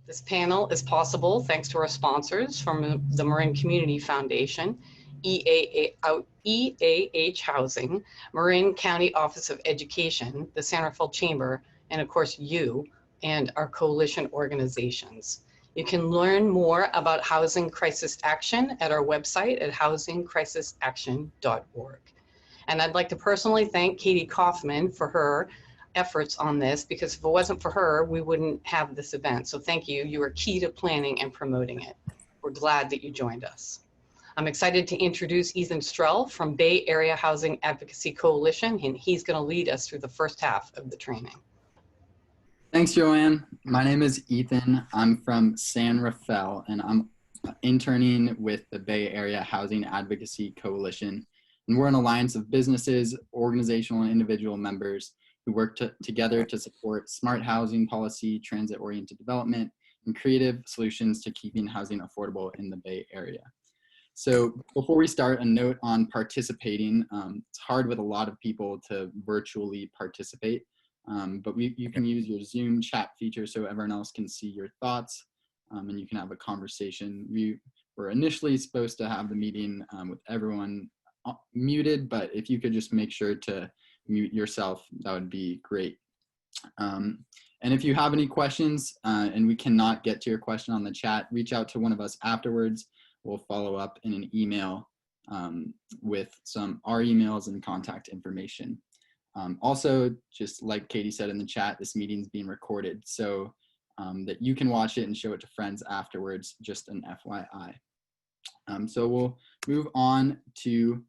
This panel is possible thanks to our sponsors from the Marin Community Foundation, EAH Housing, Marin County Office of Education, the San Rafael Chamber, and of course you and our coalition organizations. You can learn more about Housing Crisis Action at our website at housingcrisisaction.org. And I'd like to personally thank Katie Kaufman for her efforts on this, because if it wasn't for her, we wouldn't have this event. So thank you. You are key to planning and promoting it. We're glad that you joined us. I'm excited to introduce Ethan Strell from Bay Area Housing Advocacy Coalition, and he's going to lead us through the first half of the training. Thanks, Joanne. My name is Ethan. I'm from San Rafael, and I'm interning with the Bay Area Housing Advocacy Coalition. And we're an alliance of businesses, organizational and individual members who work together to support smart housing policy, transit-oriented development, and creative solutions to keeping housing affordable in the Bay Area. So before we start, a note on participating. It's hard with a lot of people to virtually participate, but you can use your Zoom chat feature so everyone else can see your thoughts, and you can have a conversation. We were initially supposed to have the meeting with everyone muted, but if you could just make sure to mute yourself, that would be great. And if you have any questions and we cannot get to your question on the chat, reach out to one of us afterwards. We'll follow up in an email with our emails and contact information. Also, just like Katie said in the chat, this meeting is being recorded so that you can watch it and show it to friends afterwards, just an FYI. So we'll move on to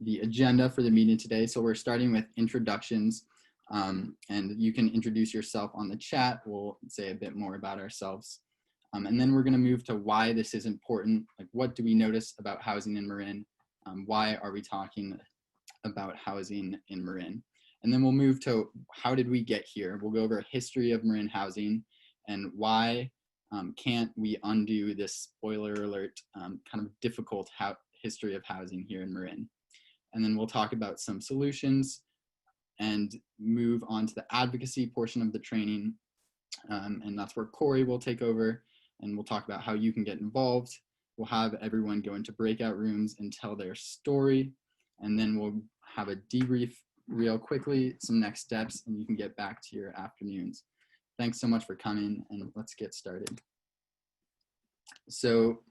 the agenda for the meeting today. So we're starting with introductions, and you can introduce yourself on the chat. We'll say a bit more about ourselves. And then we're going to move to why this is important. Like, what do we notice about housing in Marin? Why are we talking about housing in Marin? And then we'll move to how did we get here? We'll go over a history of Marin housing and why can't we undo this spoiler alert kind of difficult history of housing here in Marin. And then we'll talk about some solutions and move on to the advocacy portion of the training. And that's where Corey will take over, and we'll talk about how you can get involved. We'll have everyone go into breakout rooms and tell their story. And then we'll have a debrief real quickly, some next steps, and you can get back to your afternoons. Thanks so much for coming, and let's get started. So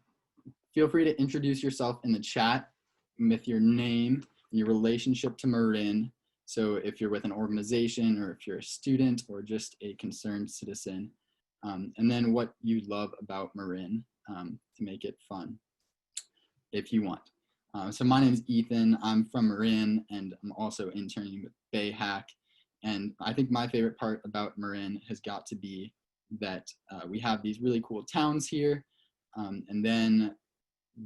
feel free to introduce yourself in the chat with your name, your relationship to Marin. So if you're with an organization or if you're a student or just a concerned citizen, and then what you love about Marin to make it fun, if you want. So my name is Ethan. I'm from Marin, and I'm also interning with BayHAC. And I think my favorite part about Marin has got to be that we have these really cool towns here, and then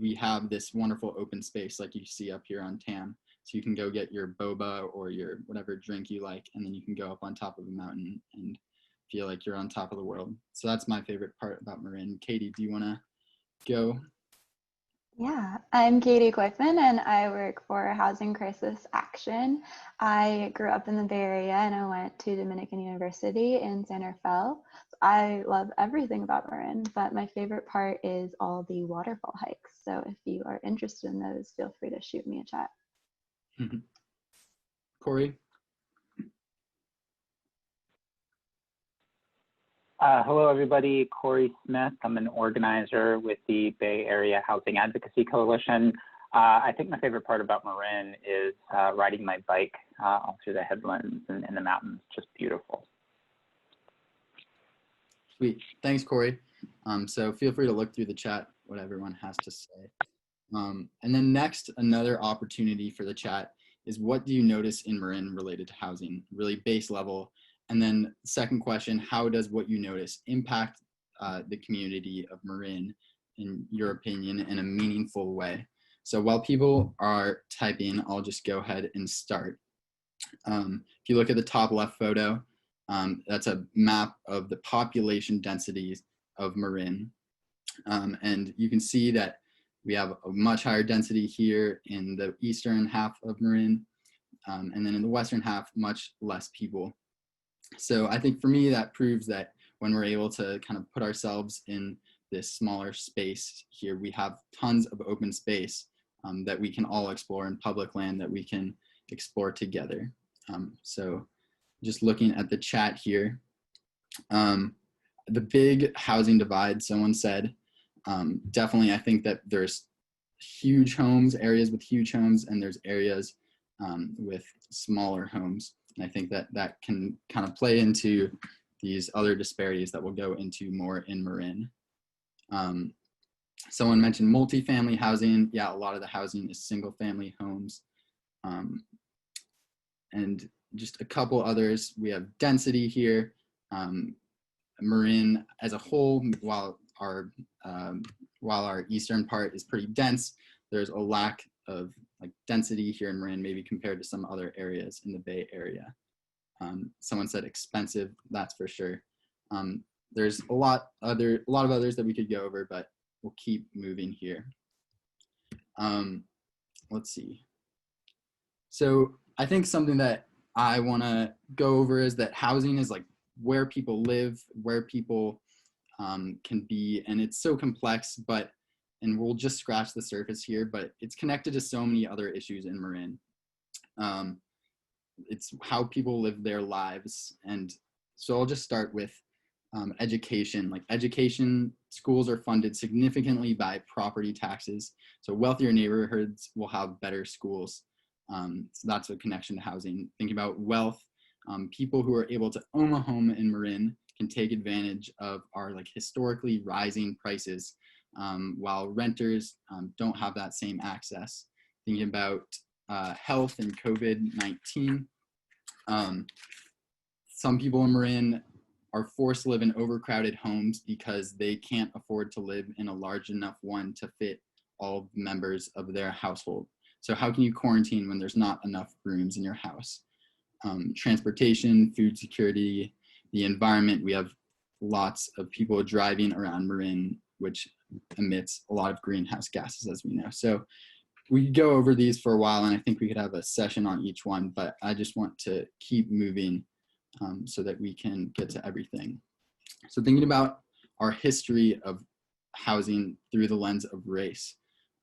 we have this wonderful open space like you see up here on TAM. So you can go get your boba or your whatever drink you like, and then you can go up on top of a mountain and feel like you're on top of the world. So that's my favorite part about Marin. Katie, do you want to go? Yeah, I'm Katie Quickman, and I work for Housing Crisis Action. I grew up in the Bay Area, and I went to Dominican University in San Rafael. I love everything about Marin, but my favorite part is all the waterfall hikes. So if you are interested in those, feel free to shoot me a chat. Corey? Hello, everybody. Corey Smith. I'm an organizer with the Bay Area Housing Advocacy Coalition. I think my favorite part about Marin is riding my bike all through the headlands and the mountains. Just beautiful. Sweet. Thanks, Corey. So feel free to look through the chat, what everyone has to say. And then next, another opportunity for the chat is, what do you notice in Marin related to housing, really base level? And then second question, how does what you notice impact the community of Marin, in your opinion, in a meaningful way? So while people are typing, I'll just go ahead and start. If you look at the top left photo, that's a map of the population densities of Marin. And you can see that we have a much higher density here in the eastern half of Marin, and then in the western half, much less people. So I think for me, that proves that when we're able to kind of put ourselves in this smaller space here, we have tons of open space that we can all explore, in public land that we can explore together. So just looking at the chat here, the big housing divide, someone said, definitely I think that there's huge homes, areas with huge homes, and there's areas with smaller homes. And I think that that can kind of play into these other disparities that we'll go into more in Marin. Someone mentioned multifamily housing. Yeah, a lot of the housing is single family homes. And just a couple others. We have density here. Marin as a whole, while our eastern part is pretty dense, there's a lack of like density here in Marin, maybe compared to some other areas in the Bay Area. Someone said expensive, that's for sure. There's a lot of others that we could go over, but we'll keep moving here. Let's see. So I think something that I want to go over is that housing is like where people live, where people can be, and it's so complex, and we'll just scratch the surface here, but it's connected to so many other issues in Marin. It's how people live their lives. And so I'll just start with education. Like education, schools are funded significantly by property taxes. So wealthier neighborhoods will have better schools. So that's a connection to housing. Thinking about wealth, people who are able to own a home in Marin can take advantage of our like historically rising prices, while renters don't have that same access. Thinking about health and COVID-19, some people in Marin are forced to live in overcrowded homes because they can't afford to live in a large enough one to fit all members of their household. So how can you quarantine when there's not enough rooms in your house? Transportation, food security, the environment. We have lots of people driving around Marin, which emits a lot of greenhouse gases, as we know. So we could go over these for a while, and I think we could have a session on each one, but I just want to keep moving so that we can get to everything. So thinking about our history of housing through the lens of race.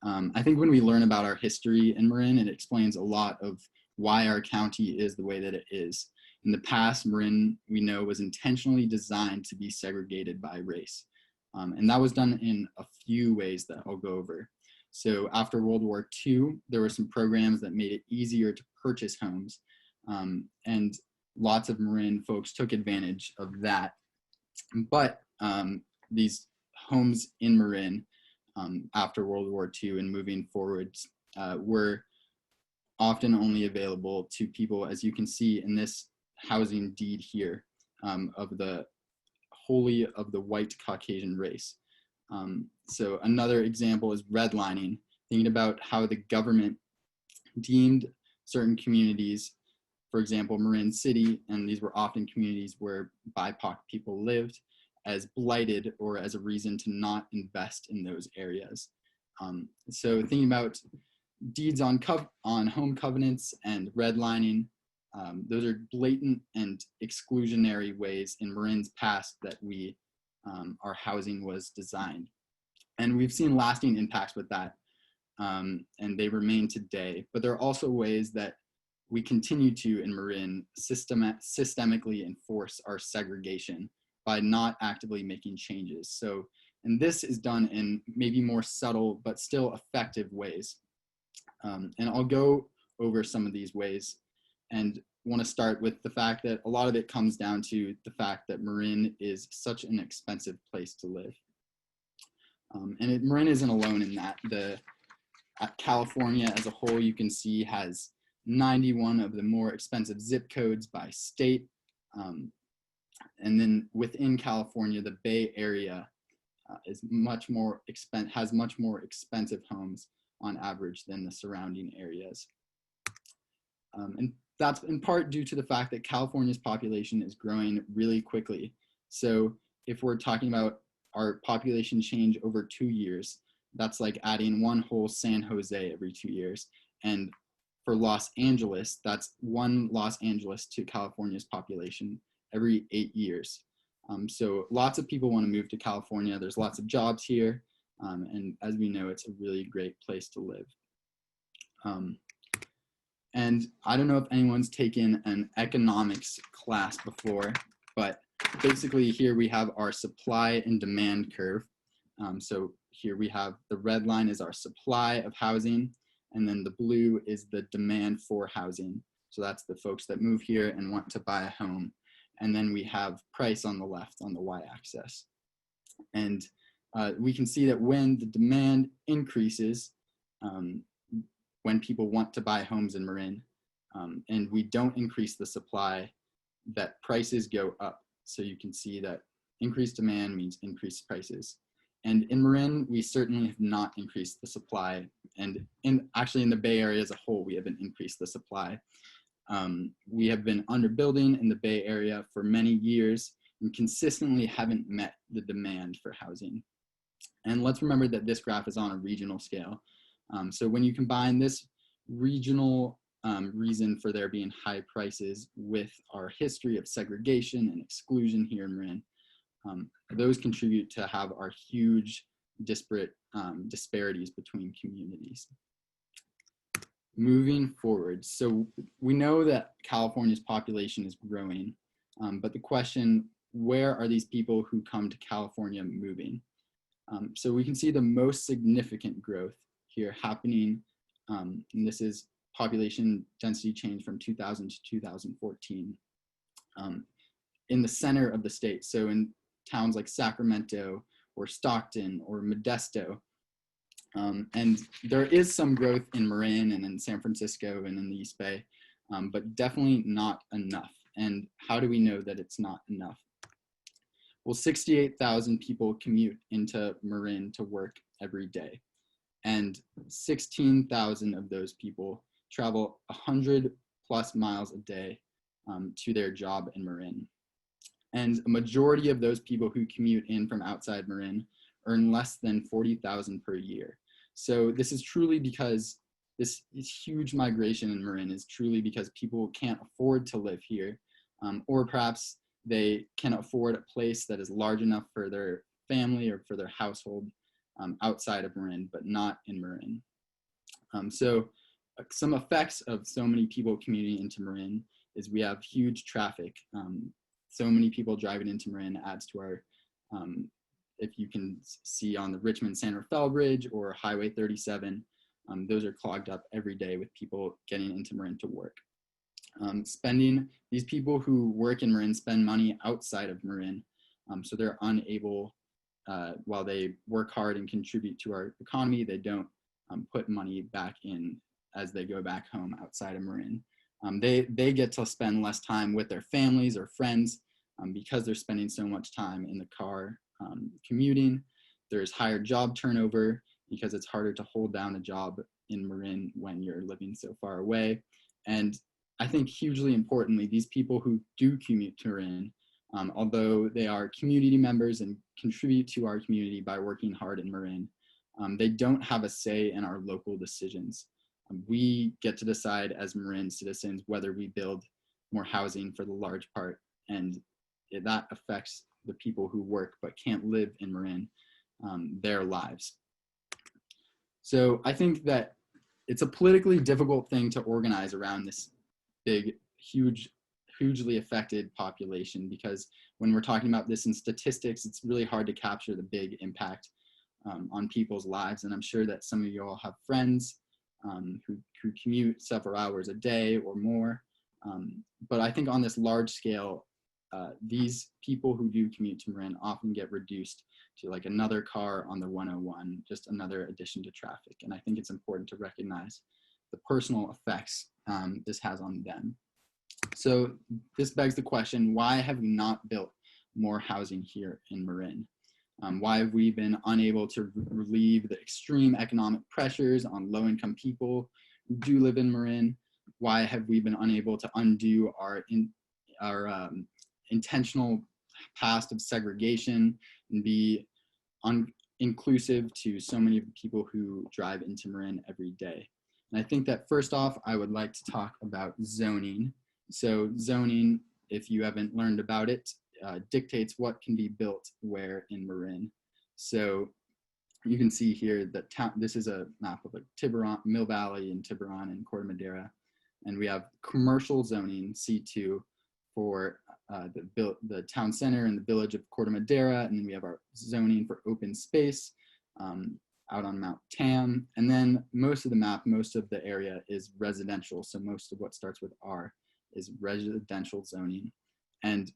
I think when we learn about our history in Marin, it explains a lot of why our county is the way that it is. In the past, Marin, we know, was intentionally designed to be segregated by race. And that was done in a few ways that I'll go over. So after World War II, there were some programs that made it easier to purchase homes. And lots of Marin folks took advantage of that. But these homes in Marin after World War II and moving forward were often only available to people, as you can see in this housing deed here, of the wholly of the white Caucasian race. So another example is redlining, thinking about how the government deemed certain communities, for example, Marin City, and these were often communities where BIPOC people lived, as blighted or as a reason to not invest in those areas. So thinking about deeds on home covenants and redlining, those are blatant and exclusionary ways in Marin's past that our housing was designed. And we've seen lasting impacts with that, and they remain today. But there are also ways that we continue to, in Marin, systemically enforce our segregation by not actively making changes. So, and this is done in maybe more subtle, but still effective ways. And I'll go over some of these ways and want to start with the fact that a lot of it comes down to the fact that Marin is such an expensive place to live. And Marin isn't alone in that. California as a whole, you can see, has 91 of the more expensive zip codes by state. And then within California, the Bay Area has much more expensive homes on average than the surrounding areas. And that's in part due to the fact that California's population is growing really quickly. So if we're talking about our population change over 2 years, that's like adding one whole San Jose every 2 years. And for Los Angeles, that's one Los Angeles to California's population every 8 years. So lots of people want to move to California. There's lots of jobs here. And as we know, it's a really great place to live. And I don't know if anyone's taken an economics class before, but basically here we have our supply and demand curve. So here we have the red line is our supply of housing, and then the blue is the demand for housing. So that's the folks that move here and want to buy a home. And then we have price on the left on the y-axis. And we can see that when the demand increases, when people want to buy homes in Marin, and we don't increase the supply, that prices go up. So you can see that increased demand means increased prices. And in Marin, we certainly have not increased the supply. And actually in the Bay Area as a whole, we haven't increased the supply. We have been underbuilding in the Bay Area for many years and consistently haven't met the demand for housing. And let's remember that this graph is on a regional scale. So when you combine this regional reason for there being high prices with our history of segregation and exclusion here in Marin, those contribute to have our huge disparate disparities between communities. Moving forward, so we know that California's population is growing, but the question, where are these people who come to California moving? So we can see the most significant growth here happening, and this is population density change from 2000 to 2014, in the center of the state. So in towns like Sacramento or Stockton or Modesto. And there is some growth in Marin and in San Francisco and in the East Bay, but definitely not enough. And how do we know that it's not enough? Well, 68,000 people commute into Marin to work every day. And 16,000 of those people travel 100+ miles a day to their job in Marin. And a majority of those people who commute in from outside Marin earn less than $40,000 per year. So this is truly because this huge migration in Marin is truly because people can't afford to live here, or perhaps they can afford a place that is large enough for their family or for their household outside of Marin, but not in Marin. So some effects of so many people commuting into Marin is we have huge traffic. So many people driving into Marin adds to our, if you can see on the Richmond-San Rafael Bridge or Highway 37, those are clogged up every day with people getting into Marin to work. These people who work in Marin spend money outside of Marin, so they're unable, while they work hard and contribute to our economy, they don't put money back in as they go back home outside of Marin. They get to spend less time with their families or friends because they're spending so much time in the car commuting. There's higher job turnover because it's harder to hold down a job in Marin when you're living so far away. And I think hugely importantly, these people who do commute to Marin, although they are community members and contribute to our community by working hard in Marin, they don't have a say in our local decisions. We get to decide as Marin citizens whether we build more housing for the large part, and that affects the people who work but can't live in Marin, their lives. So I think that it's a politically difficult thing to organize around this big, hugely affected population, because when we're talking about this in statistics, it's really hard to capture the big impact on people's lives. And I'm sure that some of you all have friends who commute several hours a day or more. But I think on this large scale, these people who do commute to Marin often get reduced to like another car on the 101, just another addition to traffic. And I think it's important to recognize the personal effects this has on them. So this begs the question, why have we not built more housing here in Marin? Why have we been unable to relieve the extreme economic pressures on low-income people who do live in Marin? Why have we been unable to undo our intentional past of segregation and be inclusive to so many people who drive into Marin every day? And I think that first off, I would like to talk about zoning. So zoning, if you haven't learned about it, dictates what can be built where in Marin. So you can see here that this is a map of like Tiburon, Mill Valley and Tiburon and Corte Madera. And we have commercial zoning, C2, for the town center and the village of Corte Madera. And then we have our zoning for open space out on Mount Tam. And then most of the map, most of the area is residential. So most of what starts with R is residential zoning. And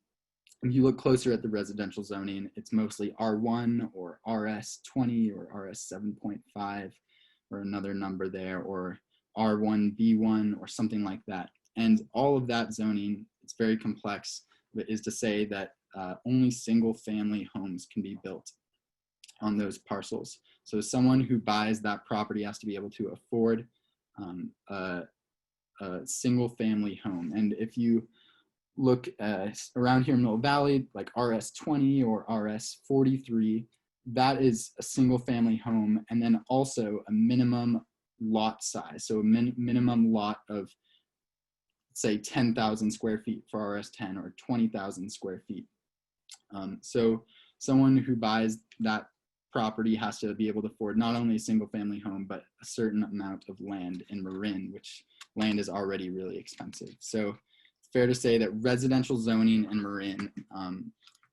if you look closer at the residential zoning, it's mostly R1 or RS20 or RS 7.5 or another number there, or R1B1 or something like that. And all of that zoning, it's very complex, but is to say that only single family homes can be built on those parcels. So someone who buys that property has to be able to afford a single family home. And if you look around here in Mill Valley, like RS20 or RS43, that is a single family home, and then also a minimum lot size. So a minimum lot of, say, 10,000 square feet for RS10 or 20,000 square feet. So someone who buys that property has to be able to afford not only a single family home, but a certain amount of land in Marin, which land is already really expensive. So it's fair to say that residential zoning in Marin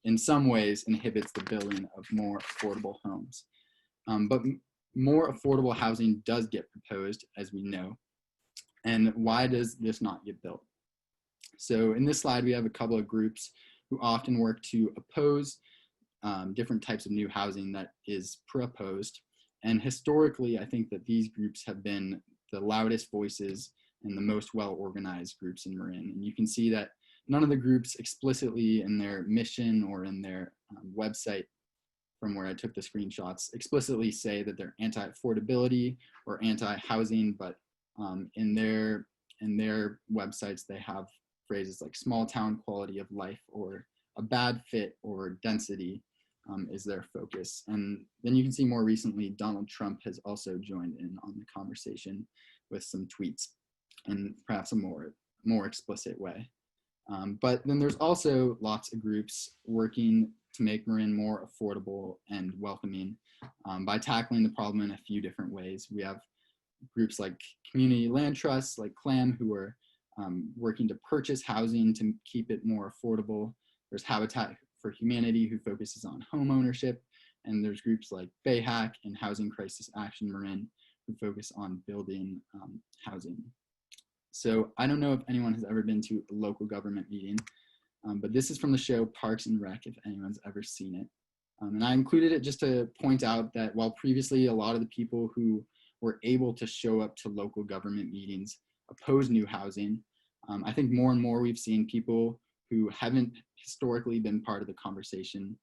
in some ways inhibits the building of more affordable homes. But more affordable housing does get proposed, as we know. And why does this not get built? So in this slide, we have a couple of groups who often work to oppose different types of new housing that is proposed. And historically, I think that these groups have been the loudest voices and the most well-organized groups in Marin. And you can see that none of the groups explicitly in their mission or in their website, from where I took the screenshots, explicitly say that they're anti-affordability or anti-housing, but in their websites, they have phrases like small town quality of life or a bad fit or density is their focus. And then you can see more recently, Donald Trump has also joined in on the conversation with some tweets in perhaps a more explicit way. But then there's also lots of groups working to make Marin more affordable and welcoming by tackling the problem in a few different ways. We have groups like community land trusts, like CLAM, who are working to purchase housing to keep it more affordable. There's Habitat for Humanity, who focuses on home ownership. And there's groups like BayHAC and Housing Crisis Action Marin, who focus on building housing. So I don't know if anyone has ever been to a local government meeting, but this is from the show Parks and Rec, if anyone's ever seen it. And I included it just to point out that while previously a lot of the people who were able to show up to local government meetings oppose new housing, I think more and more we've seen people who haven't historically been part of the conversation,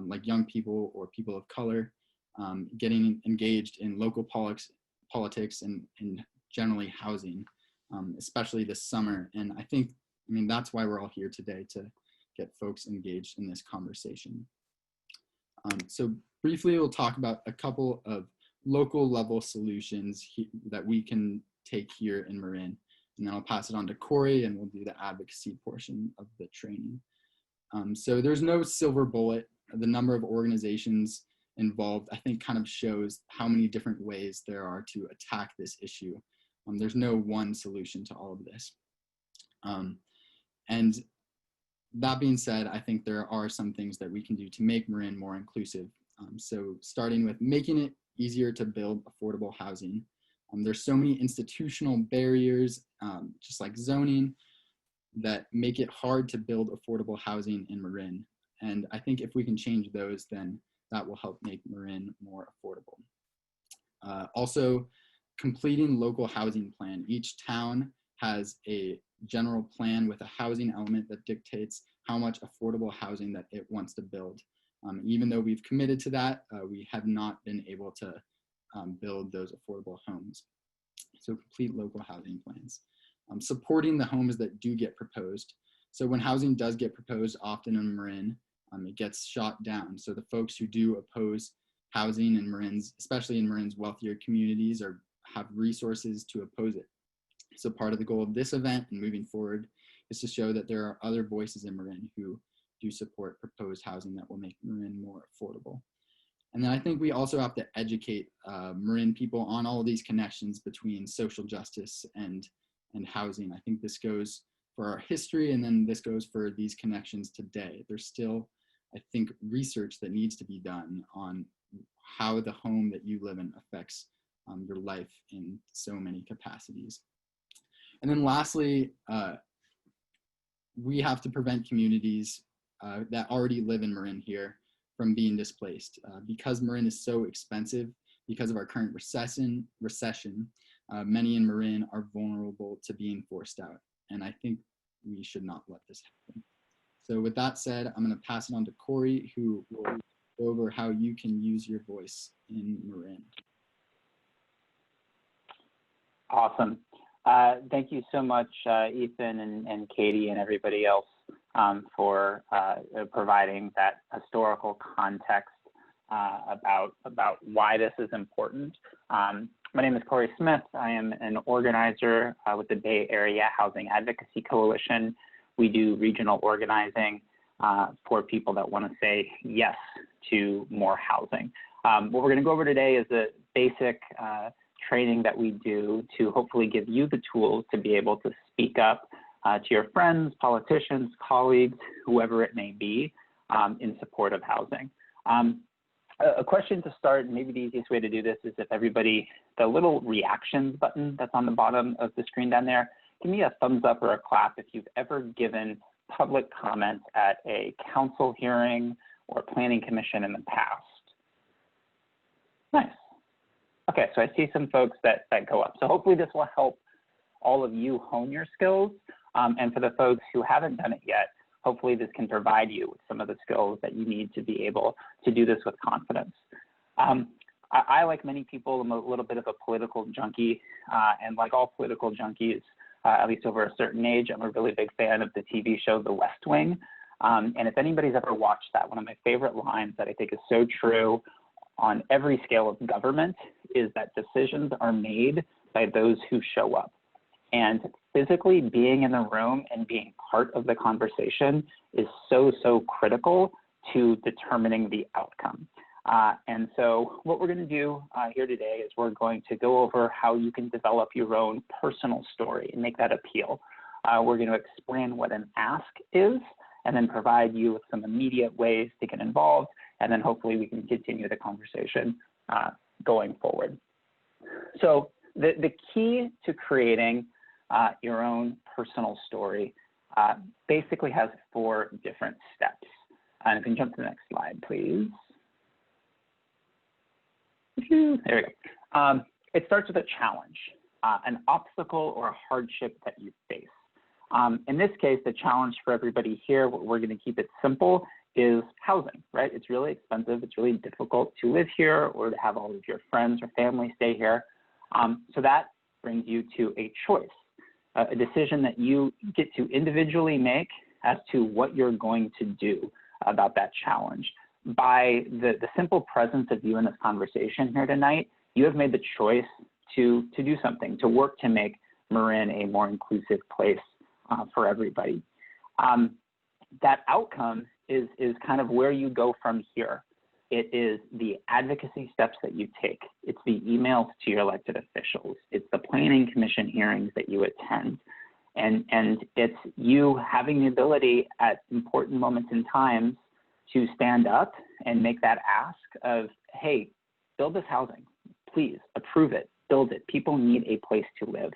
like young people or people of color, getting engaged in local politics and generally housing, especially this summer. And I mean, that's why we're all here today, to get folks engaged in this conversation. So briefly, we'll talk about a couple of local level solutions that we can take here in Marin. And then I'll pass it on to Corey and we'll do the advocacy portion of the training. So there's no silver bullet. The number of organizations involved, I think, kind of shows how many different ways there are to attack this issue. There's no one solution to all of this. And that being said, I think there are some things that we can do to make Marin more inclusive. So starting with making it easier to build affordable housing. There's so many institutional barriers, just like zoning, that make it hard to build affordable housing in Marin. And I think if we can change those, then that will help make Marin more affordable. Also, completing local housing plan. Each town has a general plan with a housing element that dictates how much affordable housing that it wants to build. Even though we've committed to that, we have not been able to build those affordable homes. So complete local housing plans. Supporting the homes that do get proposed. So when housing does get proposed, often in Marin, it gets shot down. So the folks who do oppose housing in Marin's, especially in Marin's wealthier communities, have resources to oppose it. So part of the goal of this event and moving forward is to show that there are other voices in Marin who do support proposed housing that will make Marin more affordable. And then I think we also have to educate Marin people on all of these connections between social justice and housing. I think this goes for our history, and then this goes for these connections today. There's still, I think, research that needs to be done on how the home that you live in affects your life in so many capacities. And then lastly, we have to prevent communities that already live in Marin here from being displaced. Because Marin is so expensive, because of our current recession, many in Marin are vulnerable to being forced out. And I think we should not let this happen. So with that said, I'm gonna pass it on to Corey, who will go over how you can use your voice in Marin. Awesome. Thank you so much, Ethan and Katie and everybody else for providing that historical context about why this is important. My name is Corey Smith. I am an organizer with the Bay Area Housing Advocacy Coalition. We do regional organizing for people that want to say yes to more housing. What we're going to go over today is a basic training that we do to hopefully give you the tools to be able to speak up to your friends, politicians, colleagues, whoever it may be, in support of housing. A question to start, maybe the easiest way to do this is if everybody, the little reactions button that's on the bottom of the screen down there, give me a thumbs up or a clap if you've ever given public comment at a council hearing or planning commission in the past. Nice. Okay, so I see some folks that go up. So hopefully this will help all of you hone your skills. And for the folks who haven't done it yet, hopefully this can provide you with some of the skills that you need to be able to do this with confidence. I, like many people, am a little bit of a political junkie. And like all political junkies, at least over a certain age, I'm a really big fan of the TV show The West Wing. And if anybody's ever watched that, one of my favorite lines that I think is so true on every scale of government is that decisions are made by those who show up. And physically being in the room and being part of the conversation is so, so critical to determining the outcome. And so what we're going to do here today is we're going to go over how you can develop your own personal story and make that appeal. We're going to explain what an ask is and then provide you with some immediate ways to get involved. And then hopefully we can continue the conversation going forward. So the key to creating your own personal story basically has 4 different steps. And if you can jump to the next slide, please. There we go. It starts with a challenge, an obstacle or a hardship that you face. In this case, the challenge for everybody here, we're going to keep it simple, is housing, right? It's really expensive. It's really difficult to live here or to have all of your friends or family stay here. So that brings you to a choice, a decision that you get to individually make as to what you're going to do about that challenge. By the simple presence of you in this conversation here tonight, you have made the choice to do something, to work to make Marin a more inclusive place for everybody. That outcome is kind of where you go from here. It is the advocacy steps that you take. It's the emails to your elected officials. It's the planning commission hearings that you attend. And it's you having the ability at important moments in time to stand up and make that ask of, hey, build this housing, please approve it, build it. People need a place to live.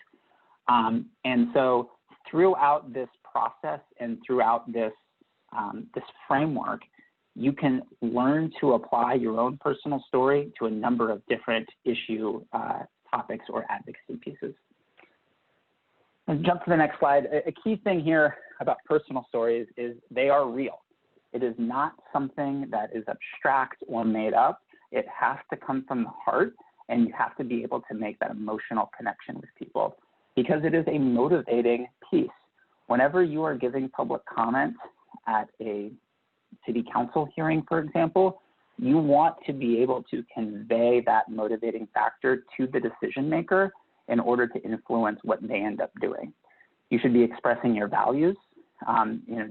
And so throughout this process and throughout this framework, you can learn to apply your own personal story to a number of different issue topics or advocacy pieces. Let's jump to the next slide. A key thing here about personal stories is they are real. It is not something that is abstract or made up. It has to come from the heart, and you have to be able to make that emotional connection with people because it is a motivating piece. Whenever you are giving public comment at a city council hearing, for example, you want to be able to convey that motivating factor to the decision maker in order to influence what they end up doing. You should be expressing your values.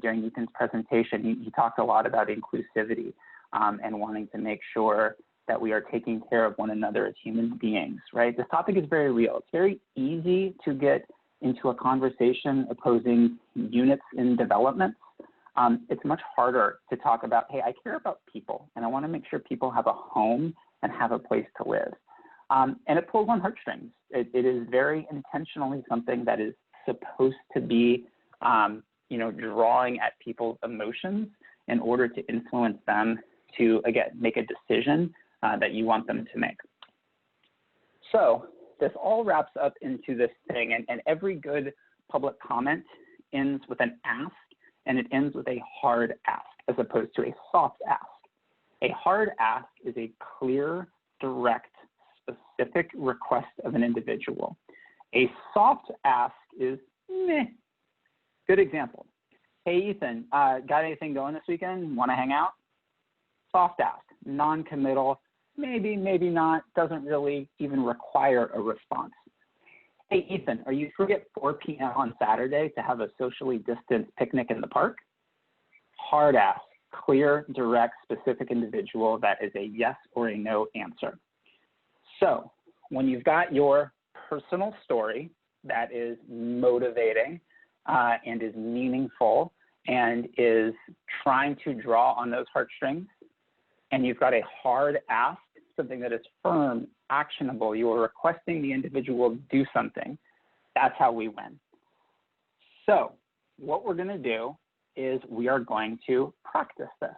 during Ethan's presentation, he talked a lot about inclusivity and wanting to make sure that we are taking care of one another as human beings, right? This topic is very real. It's very easy to get into a conversation opposing units in development. It's much harder to talk about, hey, I care about people and I want to make sure people have a home and have a place to live. And it pulls on heartstrings. It is very intentionally something that is supposed to be, drawing at people's emotions in order to influence them to, again, make a decision that you want them to make. So this all wraps up into this thing, and every good public comment ends with an ask, and it ends with a hard ask as opposed to a soft ask. A hard ask is a clear, direct, specific request of an individual. A soft ask is meh. Good example. Hey, Ethan, got anything going this weekend? Want to hang out? Soft ask, non-committal, maybe, maybe not, doesn't really even require a response. Hey, Ethan, are you free at 4 p.m. on Saturday to have a socially distanced picnic in the park? Hard ask, clear, direct, specific individual that is a yes or a no answer. So when you've got your personal story that is motivating and is meaningful and is trying to draw on those heartstrings, and you've got a hard ask, something that is firm, actionable, you are requesting the individual do something, that's how we win. So what we're going to do is we are going to practice this.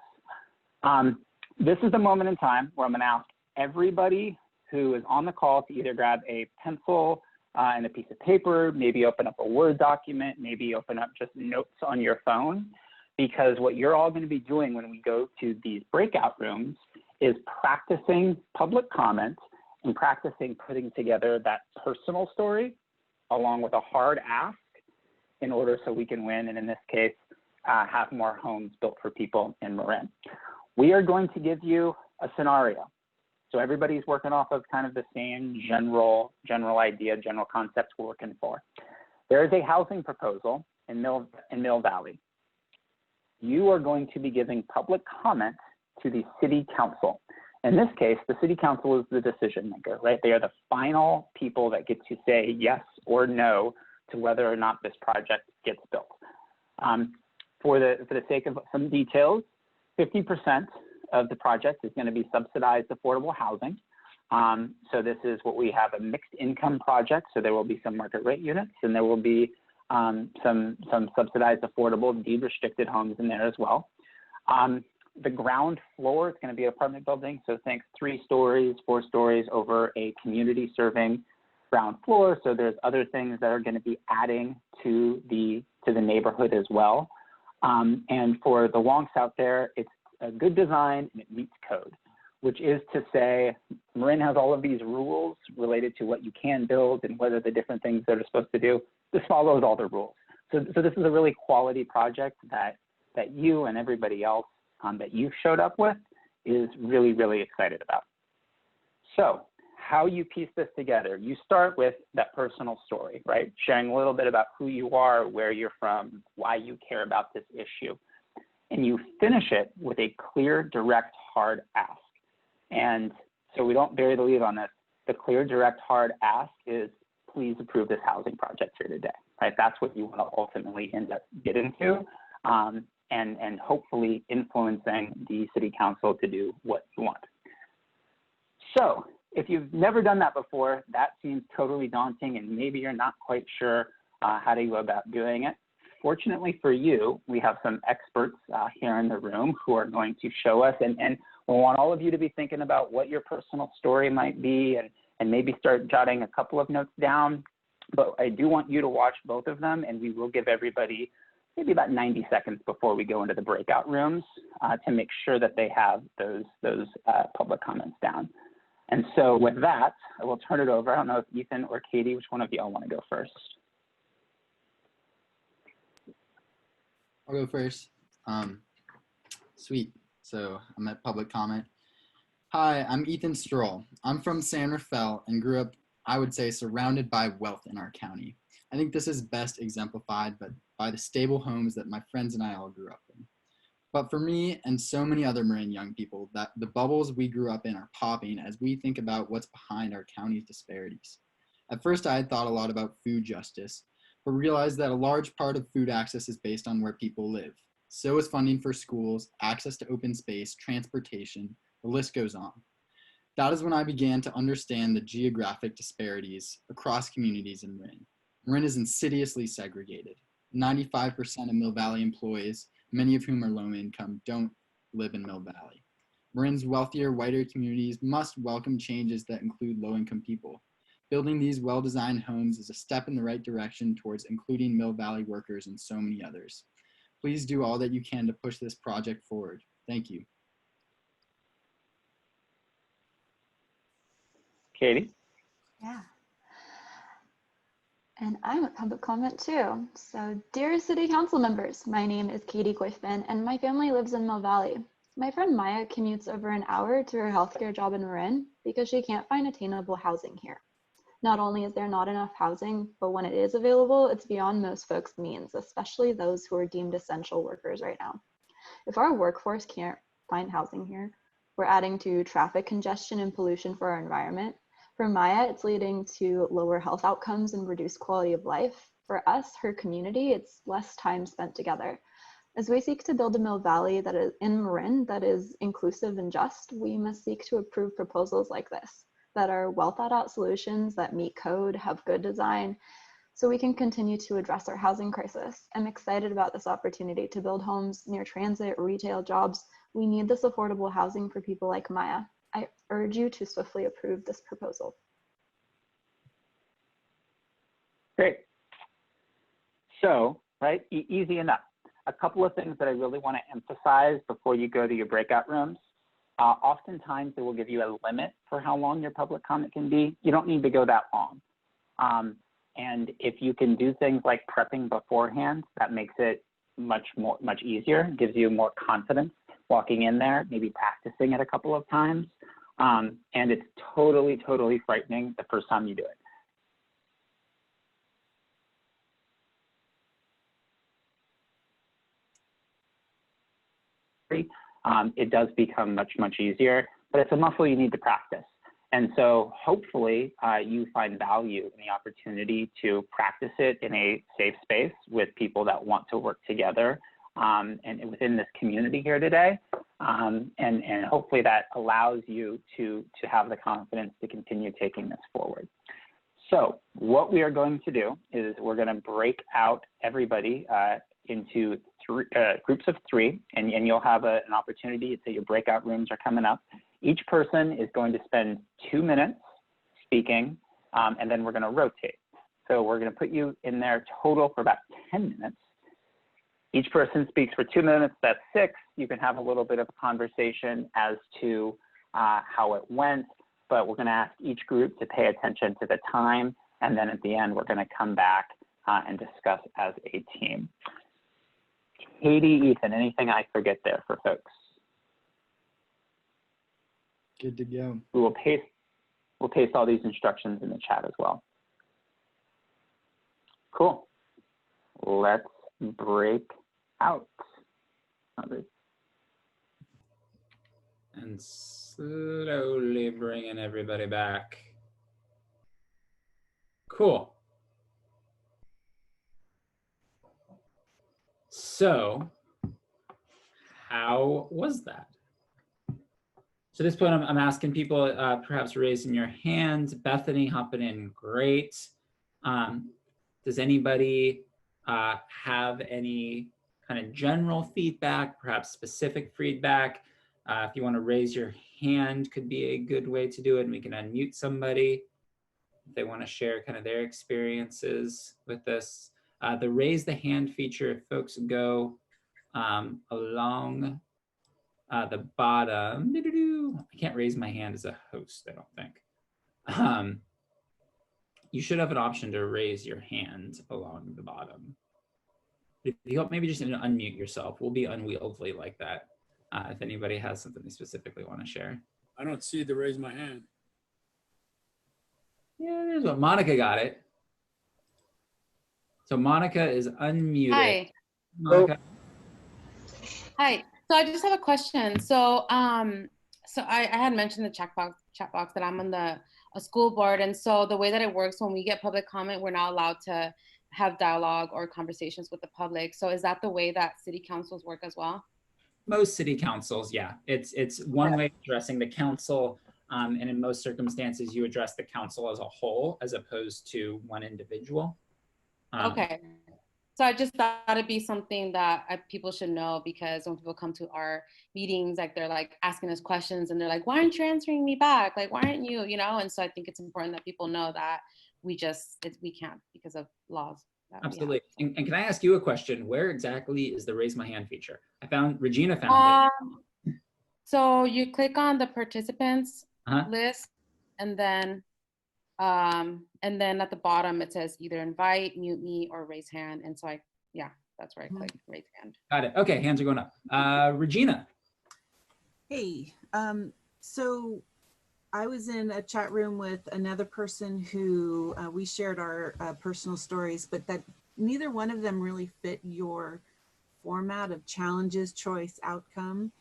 This is the moment in time where I'm going to ask everybody who is on the call to either grab a pencil and a piece of paper, maybe open up a Word document, maybe open up just notes on your phone, because what you're all going to be doing when we go to these breakout rooms is practicing public comment and practicing putting together that personal story along with a hard ask in order so we can win, and in this case, have more homes built for people in Marin. We are going to give you a scenario. So everybody's working off of kind of the same general idea, general concepts we're working for. There is a housing proposal in Mill Valley. You are going to be giving public comment to the city council. In this case, the city council is the decision maker, right? They are the final people that get to say yes or no to whether or not this project gets built. For the sake of some details, 50% of the project is going to be subsidized affordable housing. So this is what we have, a mixed income project. So there will be some market rate units, and there will be some subsidized affordable deed restricted homes in there as well. The ground floor is going to be an apartment building. So think 3 stories, 4 stories over a community serving ground floor. So there's other things that are going to be adding to the neighborhood as well. And for the wonks out there, it's a good design and it meets code, which is to say Marin has all of these rules related to what you can build and whether the different things that are supposed to do. This follows all the rules. So this is a really quality project that you and everybody else that you've showed up with is really, really excited about. So how you piece this together, you start with that personal story, right? Sharing a little bit about who you are, where you're from, why you care about this issue. And you finish it with a clear, direct, hard ask. And so we don't bury the lead on this. The clear, direct, hard ask is please approve this housing project here today, right? That's what you want to ultimately end up getting to, and hopefully influencing the city council to do what you want. So if you've never done that before, that seems totally daunting and maybe you're not quite sure how to go about doing it. Fortunately for you, we have some experts here in the room who are going to show us, and we want all of you to be thinking about what your personal story might be and maybe start jotting a couple of notes down. But I do want you to watch both of them, and we will give everybody maybe about 90 seconds before we go into the breakout rooms to make sure that they have those public comments down. And so with that, I will turn it over. I don't know if Ethan or Katie, which one of y'all want to go first? I'll go first. Sweet. So I'm at public comment. Hi, I'm Ethan Stroll. I'm from San Rafael and grew up, I would say, surrounded by wealth in our county. I think this is best exemplified by the stable homes that my friends and I all grew up in. But for me and so many other Marin young people, that the bubbles we grew up in are popping as we think about what's behind our county's disparities. At first, I had thought a lot about food justice, but realized that a large part of food access is based on where people live. So is funding for schools, access to open space, transportation, the list goes on. That is when I began to understand the geographic disparities across communities in Marin. Marin is insidiously segregated. 95% of Mill Valley employees, many of whom are low income, don't live in Mill Valley. Marin's wealthier, whiter communities must welcome changes that include low-income people. Building these well-designed homes is a step in the right direction towards including Mill Valley workers and so many others. Please do all that you can to push this project forward. Thank you. Katie? Yeah. And I'm a public comment too. So, dear City Council members, my name is Katie Quiffman and my family lives in Mill Valley. My friend Maya commutes over an hour to her healthcare job in Marin because she can't find attainable housing here. Not only is there not enough housing, but when it is available, it's beyond most folks' means, especially those who are deemed essential workers right now. If our workforce can't find housing here, we're adding to traffic congestion and pollution for our environment. For Maya, it's leading to lower health outcomes and reduced quality of life. For us, her community, it's less time spent together. As we seek to build a Mill Valley that is in Marin that is inclusive and just, we must seek to approve proposals like this that are well thought out solutions that meet code, have good design, so we can continue to address our housing crisis. I'm excited about this opportunity to build homes near transit, retail, jobs. We need this affordable housing for people like Maya. I urge you to swiftly approve this proposal. Great. So, right, easy enough. A couple of things that I really want to emphasize before you go to your breakout rooms. Oftentimes, they will give you a limit for how long your public comment can be. You don't need to go that long. And if you can do things like prepping beforehand, that makes it much easier, gives you more confidence walking in there, maybe practicing it a couple of times. And it's totally frightening the first time you do it. It does become much easier, but it's a muscle you need to practice. And so hopefully you find value in the opportunity to practice it in a safe space with people that want to work together and within this community here today. And hopefully that allows you to have the confidence to continue taking this forward. So what we are going to do is we're going to break out everybody into groups of three, and you'll have an opportunity to your breakout rooms are coming up. Each person is going to spend 2 minutes speaking, and then we're going to rotate. So we're going to put you in there total for about 10 minutes. Each person speaks for 2 minutes, that's 6. You can have a little bit of a conversation as to how it went, but we're going to ask each group to pay attention to the time, and then at the end, we're going to come back and discuss as a team. Katie, Ethan, anything I forget there for folks? Good to go. We'll paste all these instructions in the chat as well. Cool. Let's break out. And slowly bringing everybody back. Cool. So, how was that? So at this point, I'm asking people, perhaps raising your hands. Bethany hopping in, great. Does anybody have any kind of general feedback, perhaps specific feedback? If you want to raise your hand, could be a good way to do it, and we can unmute somebody if they want to share kind of their experiences with this. The raise the hand feature, if folks go along the bottom, I can't raise my hand as a host, I don't think. You should have an option to raise your hand along the bottom. If you maybe just unmute yourself, we'll be unwieldy like that. If anybody has something they specifically want to share. I don't see the raise my hand. Yeah, there's one. Monica got it. So Monica is unmuted. Hi. Monica. Hi. So I just have a question. So I had mentioned the chat box that I'm on a school board, and so the way that it works when we get public comment, we're not allowed to have dialogue or conversations with the public. So is that the way that city councils work as well? Most city councils, yeah. It's one way of addressing the council, and in most circumstances, you address the council as a whole as opposed to one individual. Okay. So I just thought it'd be something that people should know, because when people come to our meetings, like they're like asking us questions and they're like, why aren't you answering me back? Like, why aren't you, And so I think it's important that people know that we can't because of laws. Absolutely. And can I ask you a question? Where exactly is the raise my hand feature? Regina found it. So you click on the participants list, and then at the bottom it says either invite, mute me, or raise hand. And so that's where I click raise hand. Got it. Okay, hands are going up. Regina. Hey, so I was in a chat room with another person who we shared our personal stories, but that neither one of them really fit your format of challenges, choice, outcome.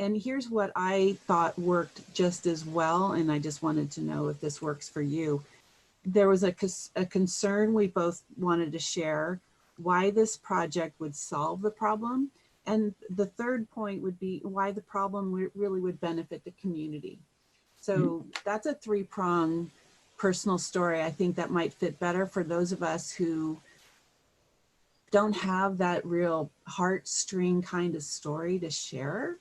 And here's what I thought worked just as well, and I just wanted to know if this works for you. There was a concern we both wanted to share, why this project would solve the problem. And the third point would be why the problem really would benefit the community. So that's a three-pronged personal story. I think that might fit better for those of us who don't have that real heartstring kind of story to share.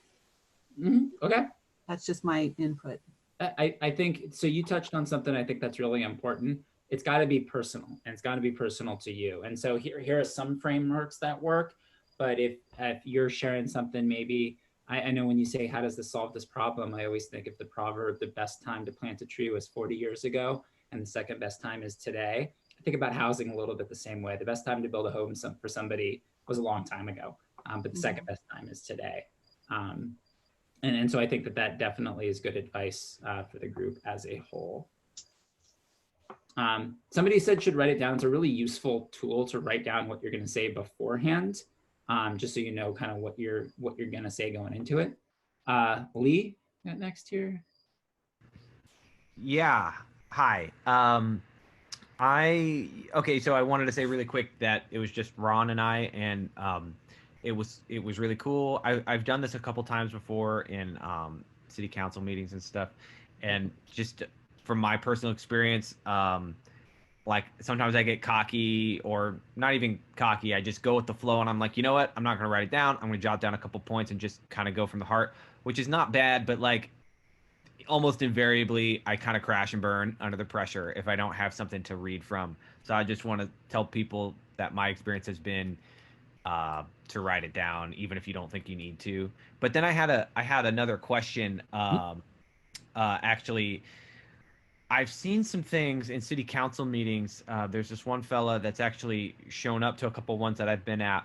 Okay. That's just my input. I think, so you touched on something I think that's really important. It's got to be personal, and it's got to be personal to you. And so here are some frameworks that work, but if you're sharing something, maybe, I know when you say, how does this solve this problem? I always think of the proverb, the best time to plant a tree was 40 years ago, and the second best time is today. I think about housing a little bit the same way. The best time to build a home for somebody was a long time ago, but the second best time is today. And so I think that definitely is good advice for the group as a whole. Somebody said should write it down. It's a really useful tool to write down what you're going to say beforehand, just so you know kind of what you're going to say going into it. Lee, got next here. Yeah. Hi. Okay. So I wanted to say really quick that it was just Ron and I, and it was really cool. I've done this a couple times before in city council meetings and stuff, and just from my personal experience, like sometimes I get cocky, or not even cocky. I just go with the flow, and I'm like, you know what? I'm not gonna write it down. I'm gonna jot down a couple points and just kind of go from the heart, which is not bad, but like almost invariably I kind of crash and burn under the pressure if I don't have something to read from. So I just want to tell people that my experience has been to write it down, even if you don't think you need to. But then I had another question. Actually, I've seen some things in city council meetings. There's this one fella that's actually shown up to a couple ones that I've been at,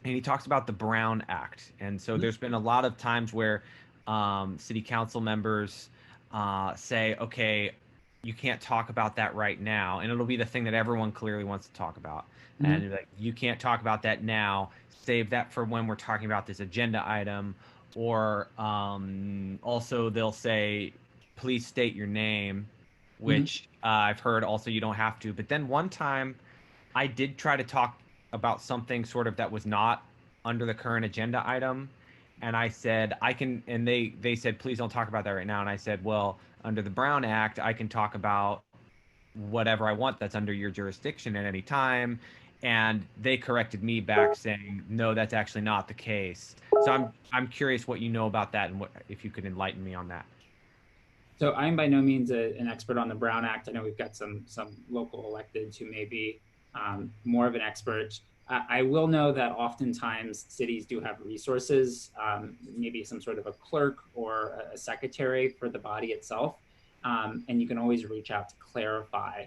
and he talks about the Brown Act. And so there's been a lot of times where city council members say, okay, you can't talk about that right now. And it'll be the thing that everyone clearly wants to talk about. And like, you can't talk about that now. Save that for when we're talking about this agenda item. Or also they'll say, please state your name, which I've heard also you don't have to. But then one time I did try to talk about something sort of that was not under the current agenda item. And I said, I can, and they said, please don't talk about that right now. And I said, well, under the Brown Act, I can talk about whatever I want that's under your jurisdiction at any time. And they corrected me back saying, no, that's actually not the case. So I'm curious what you know about that, and what, if you could enlighten me on that. So I'm by no means an expert on the Brown Act. I know we've got some local electeds who may be more of an expert. I will know that oftentimes cities do have resources, maybe some sort of a clerk or a secretary for the body itself. And you can always reach out to clarify,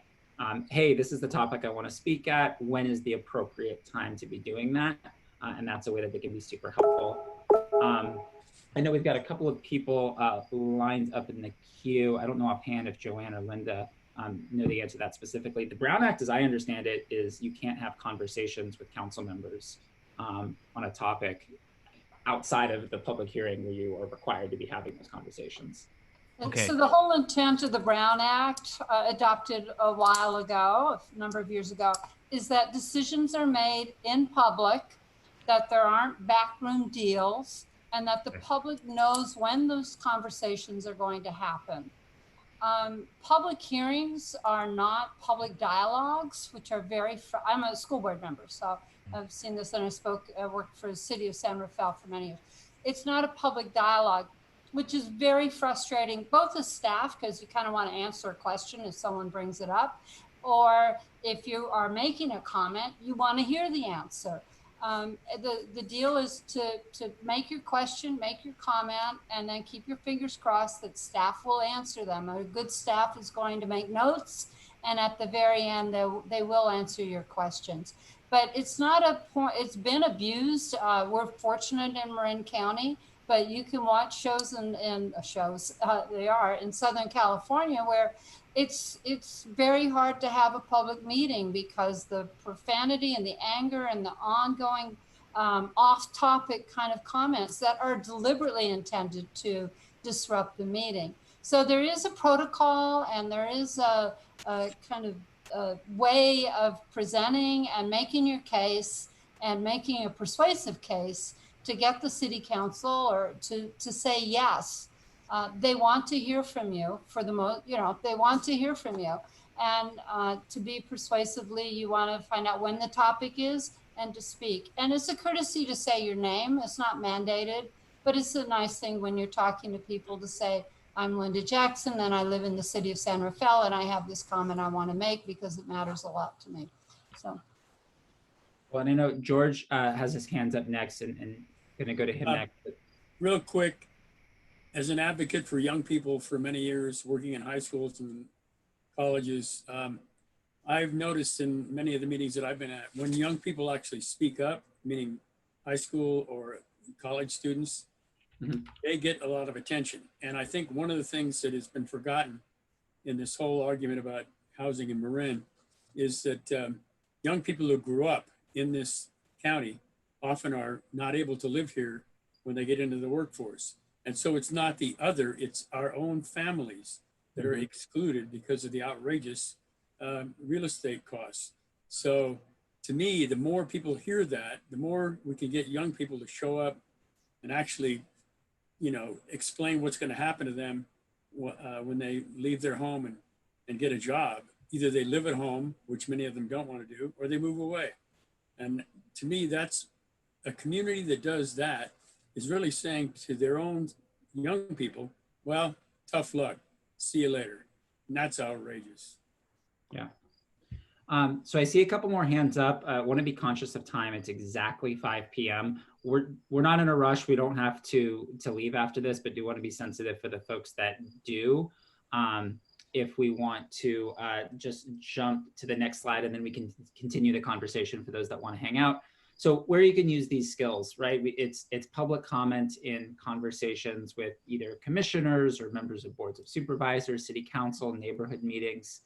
hey, this is the topic I want to speak at. When is the appropriate time to be doing that? And that's a way that they can be super helpful. I know we've got a couple of people lined up in the queue. I don't know offhand if Joanne or Linda know the answer to that specifically. The Brown Act, as I understand it, is you can't have conversations with council members on a topic outside of the public hearing where you are required to be having those conversations. Okay. So the whole intent of the Brown Act, adopted a while ago, a number of years ago, is that decisions are made in public, that there aren't backroom deals, and that the public knows when those conversations are going to happen. Public hearings are not public dialogues, which are I'm a school board member, so I've seen this, and I worked for the city of San Rafael for many years. It's not a public dialogue, which is very frustrating, both as staff, because you kind of want to answer a question if someone brings it up, or if you are making a comment, you want to hear the answer. The deal is to make your question, make your comment, and then keep your fingers crossed that staff will answer them. A good staff is going to make notes, and at the very end, they will answer your questions. But it's not a point, it's been abused. We're fortunate in Marin County, but you can watch shows they are in Southern California where it's very hard to have a public meeting because the profanity and the anger and the ongoing off-topic kind of comments that are deliberately intended to disrupt the meeting. So there is a protocol, and there is a kind of a way of presenting and making your case and making a persuasive case to get the city council or to say yes. They want to hear from you for the most, they want to hear from you. And to be persuasively, you want to find out when the topic is and to speak. And it's a courtesy to say your name. It's not mandated, but it's a nice thing when you're talking to people to say, I'm Linda Jackson and I live in the city of San Rafael and I have this comment I want to make because it matters a lot to me. So. Well, and I know George has his hands up next and going to go to him next. Real quick, as an advocate for young people for many years, working in high schools and colleges, I've noticed in many of the meetings that I've been at, when young people actually speak up, meaning high school or college students, they get a lot of attention. And I think one of the things that has been forgotten in this whole argument about housing in Marin is that young people who grew up in this county often are not able to live here when they get into the workforce. And so it's not the other, it's our own families that are excluded because of the outrageous real estate costs. So to me, the more people hear that, the more we can get young people to show up and actually, explain what's going to happen to them when they leave their home and get a job. Either they live at home, which many of them don't want to do, or they move away. And to me, that's a community that does that is really saying to their own young people, well, tough luck, see you later. And that's outrageous. Yeah. So I see a couple more hands up. I want to be conscious of time. It's exactly 5 p.m. We're not in a rush. We don't have to leave after this, but do want to be sensitive for the folks that do. If we want to just jump to the next slide, and then we can continue the conversation for those that want to hang out. So where you can use these skills, right? It's public comment in conversations with either commissioners or members of boards of supervisors, city council, neighborhood meetings.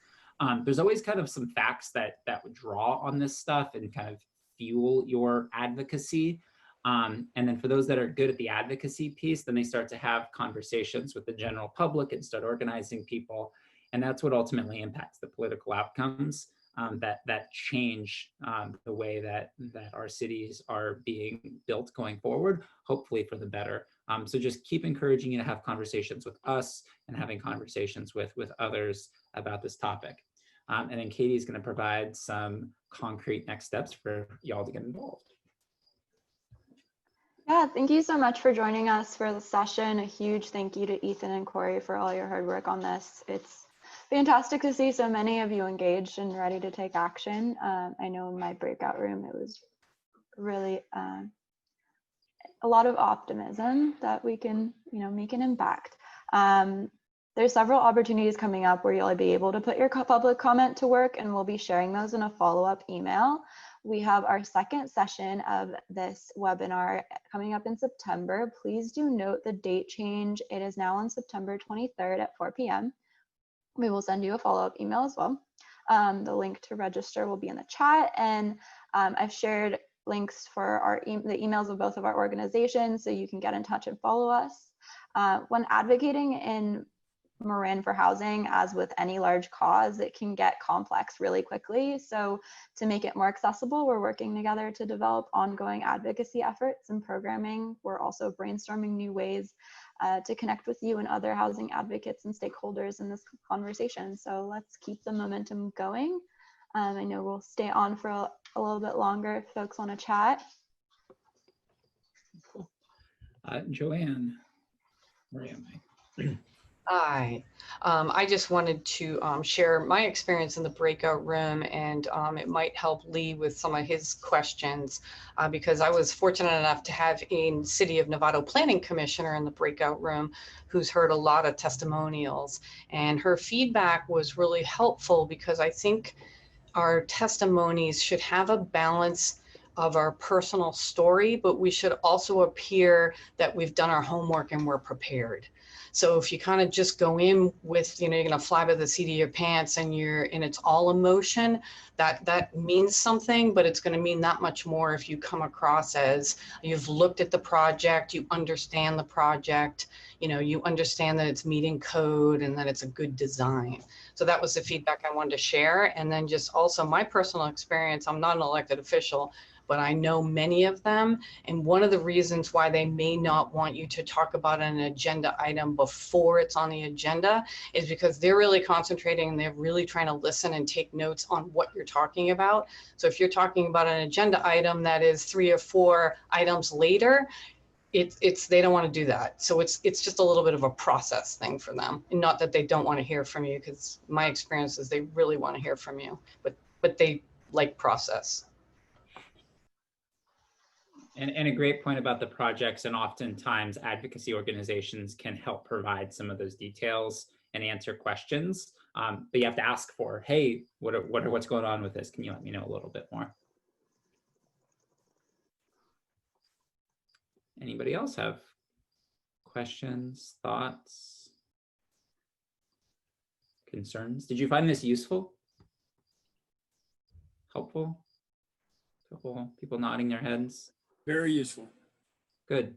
There's always kind of some facts that would draw on this stuff and kind of fuel your advocacy. And then for those that are good at the advocacy piece, then they start to have conversations with the general public and start organizing people. And that's what ultimately impacts the political outcomes that change the way that our cities are being built going forward, hopefully for the better. So just keep encouraging you to have conversations with us and having conversations with others about this topic. And then Katie's going to provide some concrete next steps for y'all to get involved. Yeah, thank you so much for joining us for the session. A huge thank you to Ethan and Corey for all your hard work on this. It's fantastic to see so many of you engaged and ready to take action. I know in my breakout room, it was really a lot of optimism that we can, make an impact. There's several opportunities coming up where you'll be able to put your public comment to work, and we'll be sharing those in a follow-up email. We have our second session of this webinar coming up in September. Please do note the date change. It is now on September 23rd at 4 p.m. We will send you a follow-up email as well. The link to register will be in the chat, and I've shared links for the emails of both of our organizations so you can get in touch and follow us. When advocating in Marin for housing, as with any large cause, it can get complex really quickly. So to make it more accessible, we're working together to develop ongoing advocacy efforts and programming. We're also brainstorming new ways to connect with you and other housing advocates and stakeholders in this conversation. So let's keep the momentum going. I know we'll stay on for a little bit longer if folks want to chat. Joanne, where am I? Hi, I just wanted to share my experience in the breakout room, and it might help Lee with some of his questions because I was fortunate enough to have a City of Novato Planning Commissioner in the breakout room who's heard a lot of testimonials, and her feedback was really helpful because I think our testimonies should have a balance of our personal story, but we should also appear that we've done our homework and we're prepared. So if you kind of just go in with, you're going to fly by the seat of your pants and it's all emotion, that means something, but it's going to mean that much more if you come across as you've looked at the project, you understand the project, you understand that it's meeting code and that it's a good design. So that was the feedback I wanted to share. And then just also my personal experience, I'm not an elected official, but I know many of them. And one of the reasons why they may not want you to talk about an agenda item before it's on the agenda is because they're really concentrating and they're really trying to listen and take notes on what you're talking about. So if you're talking about an agenda item that is 3 or 4 items later, they don't want to do that. So it's just a little bit of a process thing for them. And not that they don't want to hear from you, because my experience is they really want to hear from you, but they like process. And a great point about the projects, and oftentimes advocacy organizations can help provide some of those details and answer questions. But you have to ask for, hey, what's going on with this? Can you let me know a little bit more? Anybody else have questions, thoughts, concerns? Did you find this useful? Helpful? Couple people nodding their heads. Very useful. Good.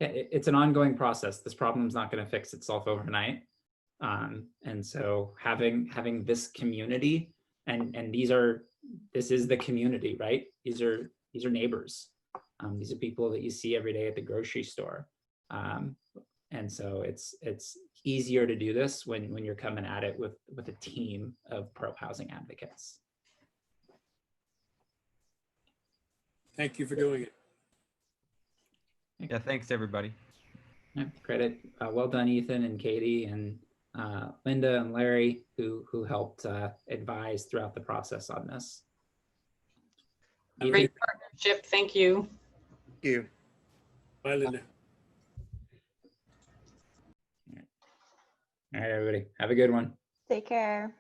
Yeah, it's an ongoing process. This problem's not going to fix itself overnight. And so having this community, and this is the community, right? These are neighbors. These are people that you see every day at the grocery store. And so it's easier to do this when you're coming at it with a team of pro-housing advocates. Thank you for doing it. Yeah, thanks everybody. Yeah, credit. Well done, Ethan and Katie and Linda and Larry, who helped advise throughout the process on this. Great partnership. Thank you. Thank you. Bye, Linda. All right, everybody. Have a good one. Take care.